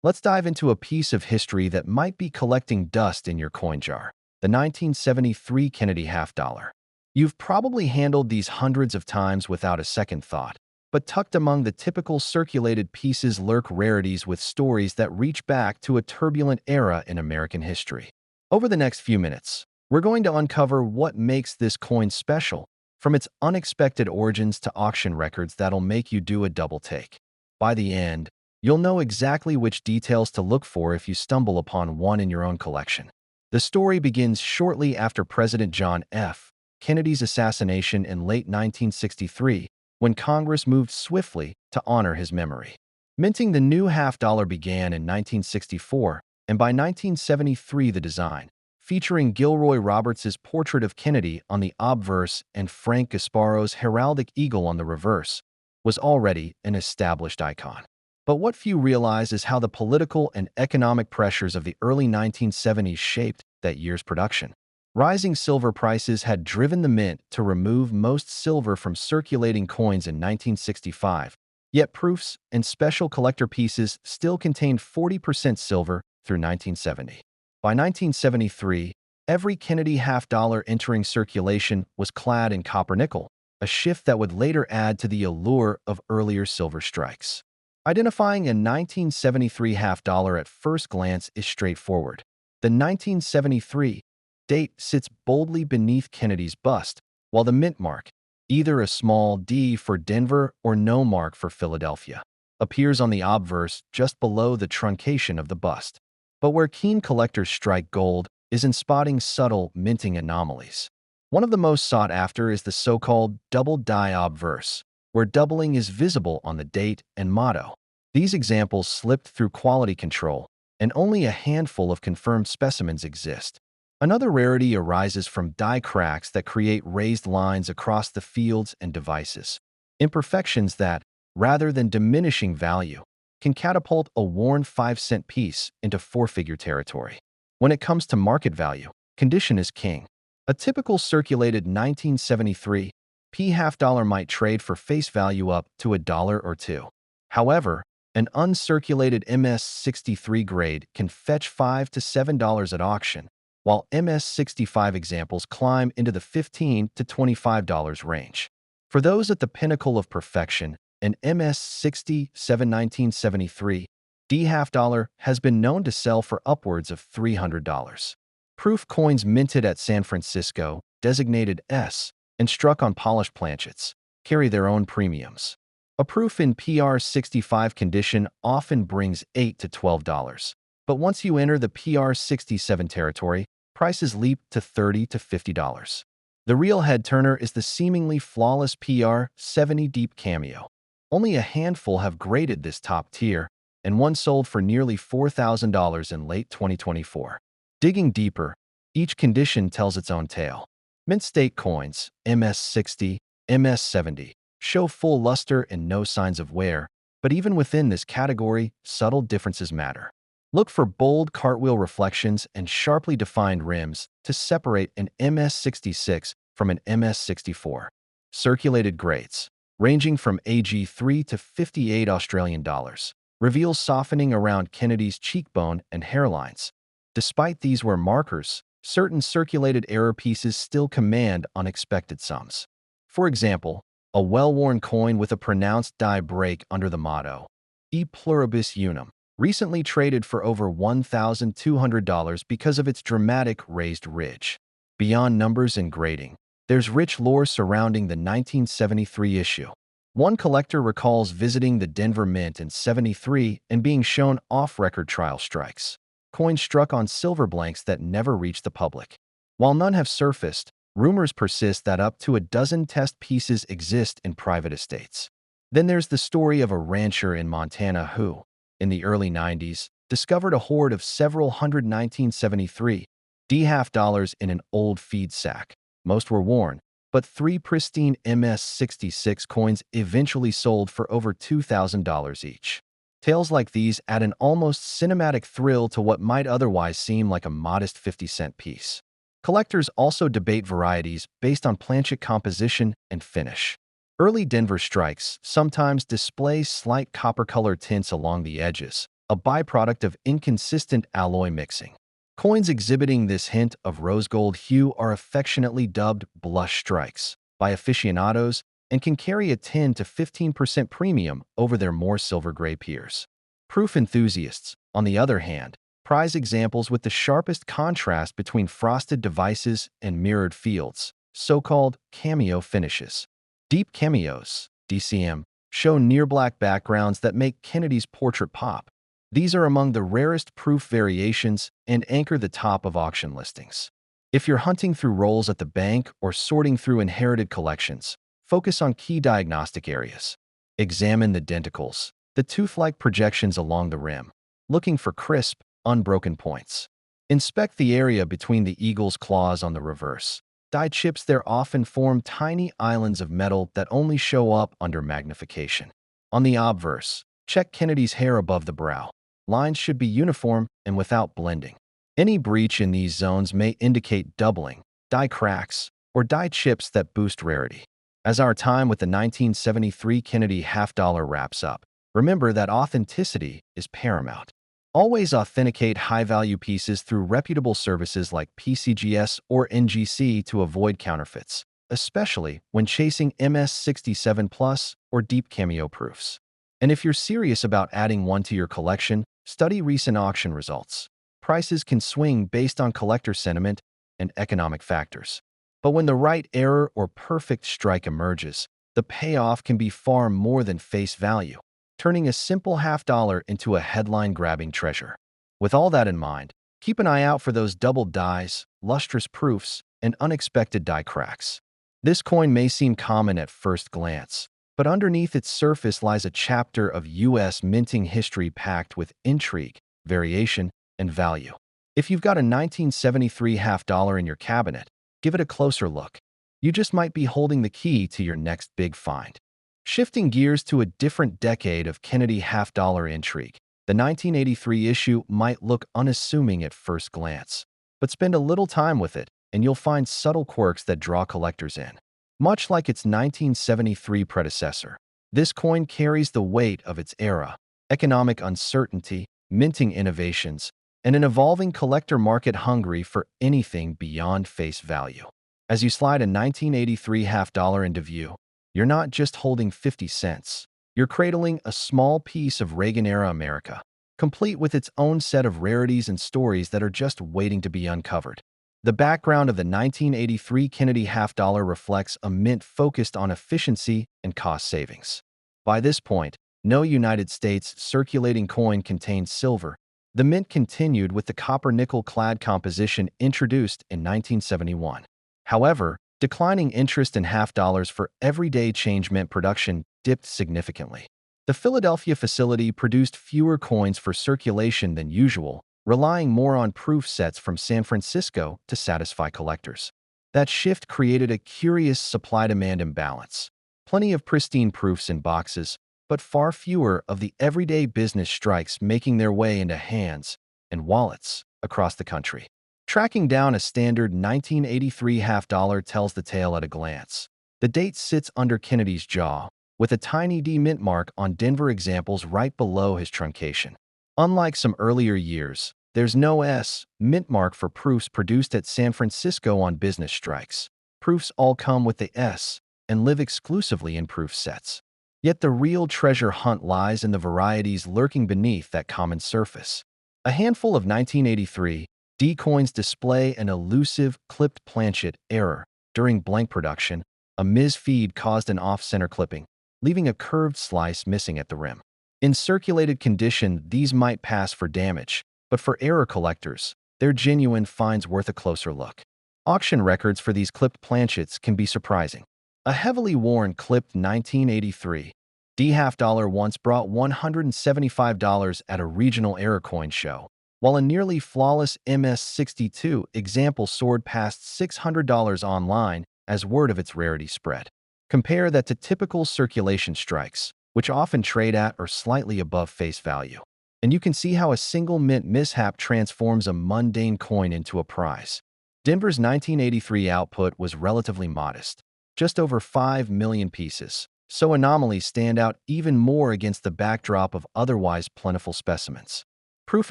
Let's dive into a piece of history that might be collecting dust in your coin jar, the 1973 Kennedy half dollar. You've probably handled these hundreds of times without a second thought, but tucked among the typical circulated pieces lurk rarities with stories that reach back to a turbulent era in American history. Over the next few minutes, we're going to uncover what makes this coin special, from its unexpected origins to auction records that'll make you do a double take. By the end, you'll know exactly which details to look for if you stumble upon one in your own collection. The story begins shortly after President John F. Kennedy's assassination in late 1963, when Congress moved swiftly to honor his memory. Minting the new half dollar began in 1964, and by 1973 the design, featuring Gilroy Roberts's portrait of Kennedy on the obverse and Frank Gasparo's heraldic eagle on the reverse, was already an established icon. But what few realize is how the political and economic pressures of the early 1970s shaped that year's production. Rising silver prices had driven the mint to remove most silver from circulating coins in 1965, yet proofs and special collector pieces still contained 40% silver through 1970. By 1973, every Kennedy half dollar entering circulation was clad in copper nickel, a shift that would later add to the allure of earlier silver strikes. Identifying a 1973 half dollar at first glance is straightforward. The 1973 date sits boldly beneath Kennedy's bust, while the mint mark, either a small D for Denver or no mark for Philadelphia, appears on the obverse just below the truncation of the bust. But where keen collectors strike gold is in spotting subtle minting anomalies. One of the most sought after is the so-called double die obverse, where doubling is visible on the date and motto. These examples slipped through quality control, and only a handful of confirmed specimens exist. Another rarity arises from die cracks that create raised lines across the fields and devices. Imperfections that, rather than diminishing value, can catapult a worn 5-cent piece into four-figure territory. When it comes to market value, condition is king. A typical circulated 1973 P half dollar might trade for face value up to $1 or $2. However, an uncirculated MS-63 grade can fetch $5 to $7 at auction, while MS-65 examples climb into the $15 to $25 range. For those at the pinnacle of perfection, an MS-67 1973 D half dollar has been known to sell for upwards of $300. Proof coins minted at San Francisco, designated S, and struck on polished planchets, carry their own premiums. A proof in PR-65 condition often brings $8 to $12, but once you enter the PR-67 territory, prices leap to $30 to $50. The real head-turner is the seemingly flawless PR-70 Deep Cameo. Only a handful have graded this top tier, and one sold for nearly $4,000 in late 2024. Digging deeper, each condition tells its own tale. Mint state coins, MS-60, MS-70, show full luster and no signs of wear, but even within this category, subtle differences matter. Look for bold cartwheel reflections and sharply defined rims to separate an MS-66 from an MS-64. Circulated grades, ranging from AG3 to 58 Australian dollars, reveal softening around Kennedy's cheekbone and hairlines. Despite these were markers, certain circulated error pieces still command unexpected sums. For example, a well-worn coin with a pronounced die break under the motto, E pluribus unum, recently traded for over $1,200 because of its dramatic raised ridge. Beyond numbers and grading, there's rich lore surrounding the 1973 issue. One collector recalls visiting the Denver Mint in '73 and being shown off-record trial strikes, coins struck on silver blanks that never reached the public. While none have surfaced, rumors persist that up to a dozen test pieces exist in private estates. Then there's the story of a rancher in Montana who, in the early 90s, discovered a hoard of several hundred 1973 D half dollars in an old feed sack. Most were worn, but 3 pristine MS-66 coins eventually sold for over $2,000 each. Tales like these add an almost cinematic thrill to what might otherwise seem like a modest 50-cent piece. Collectors also debate varieties based on planchet composition and finish. Early Denver strikes sometimes display slight copper-colored tints along the edges, a byproduct of inconsistent alloy mixing. Coins exhibiting this hint of rose gold hue are affectionately dubbed blush strikes by aficionados and can carry a 10 to 15% premium over their more silver gray peers. Proof enthusiasts, on the other hand, prize examples with the sharpest contrast between frosted devices and mirrored fields, so-called cameo finishes. Deep cameos, DCM, show near-black backgrounds that make Kennedy's portrait pop. These are among the rarest proof variations and anchor the top of auction listings. If you're hunting through rolls at the bank or sorting through inherited collections, focus on key diagnostic areas. Examine the denticles, the tooth-like projections along the rim, looking for crisp, unbroken points. Inspect the area between the eagle's claws on the reverse. Die chips there often form tiny islands of metal that only show up under magnification. On the obverse, check Kennedy's hair above the brow. Lines should be uniform and without blending. Any breach in these zones may indicate doubling, die cracks, or die chips that boost rarity. As our time with the 1973 Kennedy half-dollar wraps up, remember that authenticity is paramount. Always authenticate high-value pieces through reputable services like PCGS or NGC to avoid counterfeits, especially when chasing MS67 Plus or deep cameo proofs. And if you're serious about adding one to your collection, study recent auction results. Prices can swing based on collector sentiment and economic factors. But when the right error or perfect strike emerges, the payoff can be far more than face value, turning a simple half-dollar into a headline-grabbing treasure. With all that in mind, keep an eye out for those double dies, lustrous proofs, and unexpected die cracks. This coin may seem common at first glance, but underneath its surface lies a chapter of U.S. minting history packed with intrigue, variation, and value. If you've got a 1973 half-dollar in your cabinet, give it a closer look. You just might be holding the key to your next big find. Shifting gears to a different decade of Kennedy half-dollar intrigue, the 1983 issue might look unassuming at first glance, but spend a little time with it, and you'll find subtle quirks that draw collectors in. Much like its 1973 predecessor, this coin carries the weight of its era, economic uncertainty, minting innovations, and an evolving collector market hungry for anything beyond face value. As you slide a 1983 half-dollar into view, you're not just holding 50 cents. You're cradling a small piece of Reagan-era America, complete with its own set of rarities and stories that are just waiting to be uncovered. The background of the 1983 Kennedy half-dollar reflects a mint focused on efficiency and cost savings. By this point, no United States circulating coin contained silver. The mint continued with the copper-nickel-clad composition introduced in 1971. However, declining interest in half-dollars for everyday change mint production dipped significantly. The Philadelphia facility produced fewer coins for circulation than usual, relying more on proof sets from San Francisco to satisfy collectors. That shift created a curious supply-demand imbalance. Plenty of pristine proofs in boxes, but far fewer of the everyday business strikes making their way into hands and wallets across the country. Tracking down a standard 1983 half-dollar tells the tale at a glance. The date sits under Kennedy's jaw, with a tiny D mint mark on Denver examples right below his truncation. Unlike some earlier years, there's no S mint mark for proofs produced at San Francisco on business strikes. Proofs all come with the S and live exclusively in proof sets. Yet the real treasure hunt lies in the varieties lurking beneath that common surface. A handful of 1983 D coins display an elusive clipped planchet error. During blank production, a misfeed caused an off-center clipping, leaving a curved slice missing at the rim. In circulated condition, these might pass for damage, but for error collectors, they're genuine finds worth a closer look. Auction records for these clipped planchets can be surprising. A heavily worn clipped 1983 D half-dollar once brought $175 at a regional error coin show, while a nearly flawless MS62 example soared past $600 online as word of its rarity spread. Compare that to typical circulation strikes, which often trade at or slightly above face value. And you can see how a single mint mishap transforms a mundane coin into a prize. Denver's 1983 output was relatively modest, just over 5 million pieces, so anomalies stand out even more against the backdrop of otherwise plentiful specimens. Proof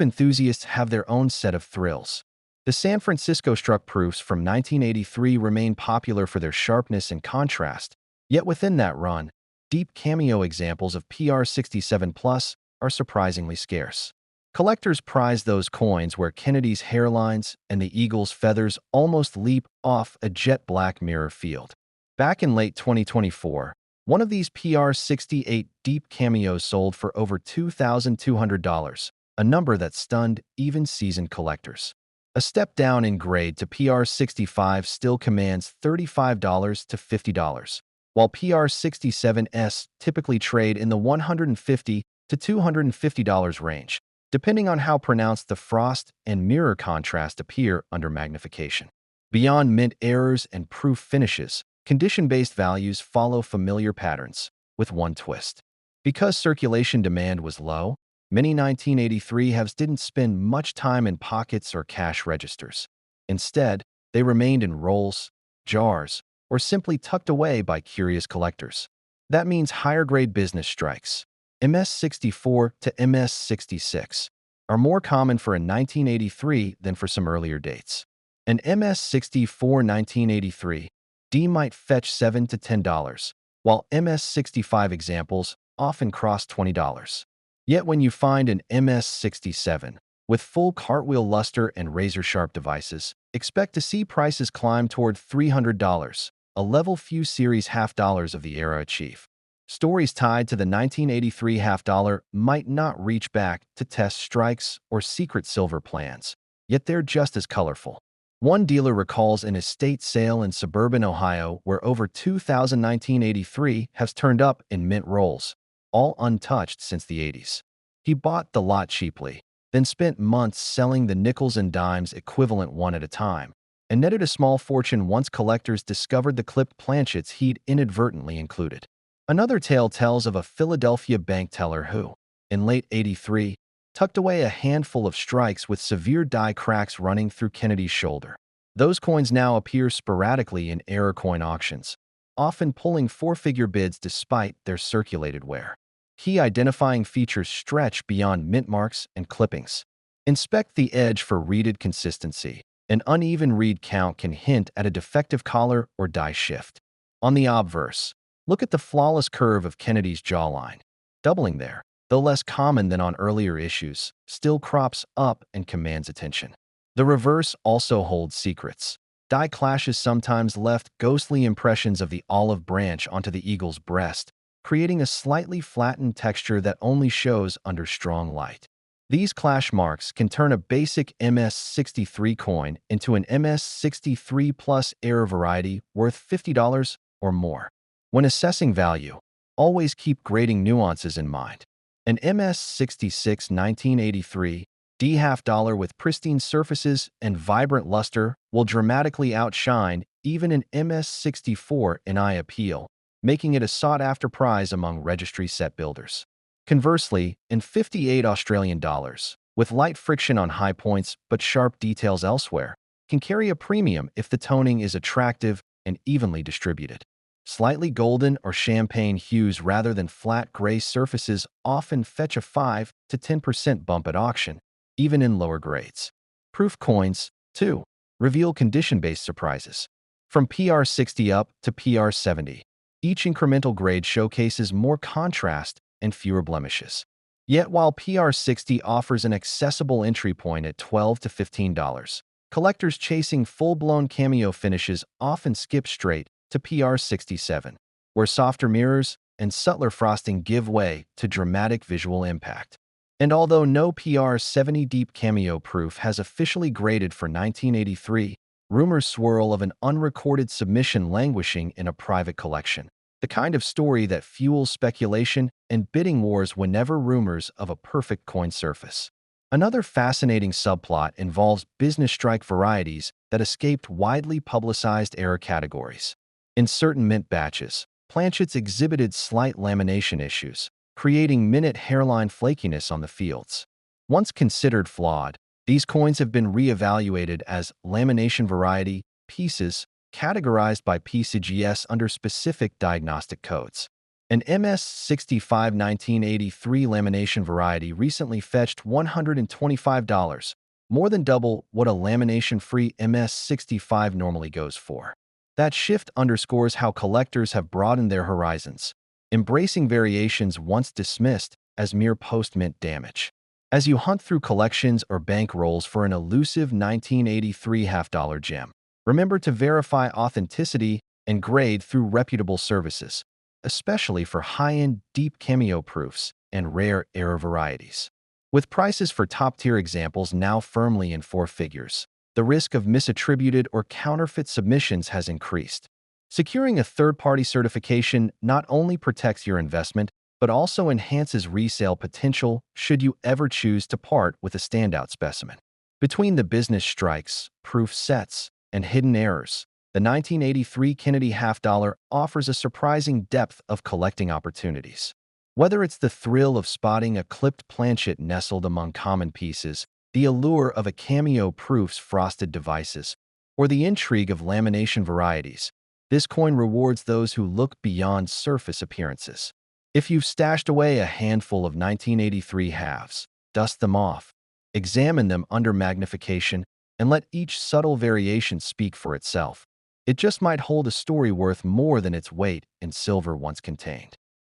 enthusiasts have their own set of thrills. The San Francisco struck proofs from 1983 remain popular for their sharpness and contrast, yet within that run, deep cameo examples of PR67 Plus are surprisingly scarce. Collectors prize those coins where Kennedy's hairlines and the eagle's feathers almost leap off a jet-black mirror field. Back in late 2024, one of these PR68 deep cameos sold for over $2,200, a number that stunned even seasoned collectors. A step down in grade to PR65 still commands $35 to $50, while PR67s typically trade in the $150 to $250 range, depending on how pronounced the frost and mirror contrast appear under magnification. Beyond mint errors and proof finishes, condition-based values follow familiar patterns, with one twist. Because circulation demand was low, many 1983 haves didn't spend much time in pockets or cash registers. Instead, they remained in rolls, jars, or simply tucked away by curious collectors. That means higher-grade business strikes, MS64 to MS66, are more common for a 1983 than for some earlier dates. An MS64 1983 D might fetch $7 to $10, while MS65 examples often cross $20. Yet when you find an MS67 with full cartwheel luster and razor-sharp devices, expect to see prices climb toward $300, a level few series half-dollars of the era achieve. Stories tied to the 1983 half-dollar might not reach back to test strikes or secret silver plans, yet they're just as colorful. One dealer recalls an estate sale in suburban Ohio where over 2,000 1983 has turned up in mint rolls, all untouched since the 80s. He bought the lot cheaply, then spent months selling the nickels and dimes equivalent one at a time, and netted a small fortune once collectors discovered the clipped planchets he'd inadvertently included. Another tale tells of a Philadelphia bank teller who, in late 83, tucked away a handful of strikes with severe die cracks running through Kennedy's shoulder. Those coins now appear sporadically in error coin auctions, often pulling four-figure bids despite their circulated wear. Key identifying features stretch beyond mint marks and clippings. Inspect the edge for reeded consistency. An uneven reed count can hint at a defective collar or die shift. On the obverse, look at the flawless curve of Kennedy's jawline. Doubling there, though less common than on earlier issues, still crops up and commands attention. The reverse also holds secrets. Die clashes sometimes left ghostly impressions of the olive branch onto the eagle's breast, creating a slightly flattened texture that only shows under strong light. These clash marks can turn a basic MS63 coin into an MS63 plus error variety worth $50 or more. When assessing value, always keep grading nuances in mind. An MS66 1983 D half-dollar with pristine surfaces and vibrant luster will dramatically outshine even an MS64 in eye appeal, making it a sought-after prize among registry set builders. Conversely, in 58 Australian dollars, with light friction on high points but sharp details elsewhere, can carry a premium if the toning is attractive and evenly distributed. Slightly golden or champagne hues rather than flat gray surfaces often fetch a 5 to 10% bump at auction, even in lower grades. Proof coins, too, reveal condition-based surprises. From PR60 up to PR70, each incremental grade showcases more contrast and fewer blemishes. Yet while PR60 offers an accessible entry point at $12 to $15, collectors chasing full-blown cameo finishes often skip straight to PR67, where softer mirrors and subtler frosting give way to dramatic visual impact. And although no PR70 deep cameo proof has officially graded for 1983, rumors swirl of an unrecorded submission languishing in a private collection, the kind of story that fuels speculation and bidding wars whenever rumors of a perfect coin surface. Another fascinating subplot involves business strike varieties that escaped widely publicized error categories. In certain mint batches, planchets exhibited slight lamination issues, creating minute hairline flakiness on the fields. Once considered flawed, these coins have been re-evaluated as lamination variety pieces categorized by PCGS under specific diagnostic codes. An MS-65 1983 lamination variety recently fetched $125, more than double what a lamination-free MS-65 normally goes for. That shift underscores how collectors have broadened their horizons, embracing variations once dismissed as mere post-mint damage. As you hunt through collections or bankrolls for an elusive 1983 half-dollar gem, remember to verify authenticity and grade through reputable services, especially for high-end deep cameo proofs and rare error varieties. With prices for top-tier examples now firmly in four figures, the risk of misattributed or counterfeit submissions has increased. Securing a third-party certification not only protects your investment, but also enhances resale potential should you ever choose to part with a standout specimen. Between the business strikes, proof sets, and hidden errors, the 1983 Kennedy half-dollar offers a surprising depth of collecting opportunities. Whether it's the thrill of spotting a clipped planchet nestled among common pieces, the allure of a cameo proof's frosted devices, or the intrigue of lamination varieties, this coin rewards those who look beyond surface appearances. If you've stashed away a handful of 1983 halves, dust them off, examine them under magnification, and let each subtle variation speak for itself. It just might hold a story worth more than its weight in silver once contained.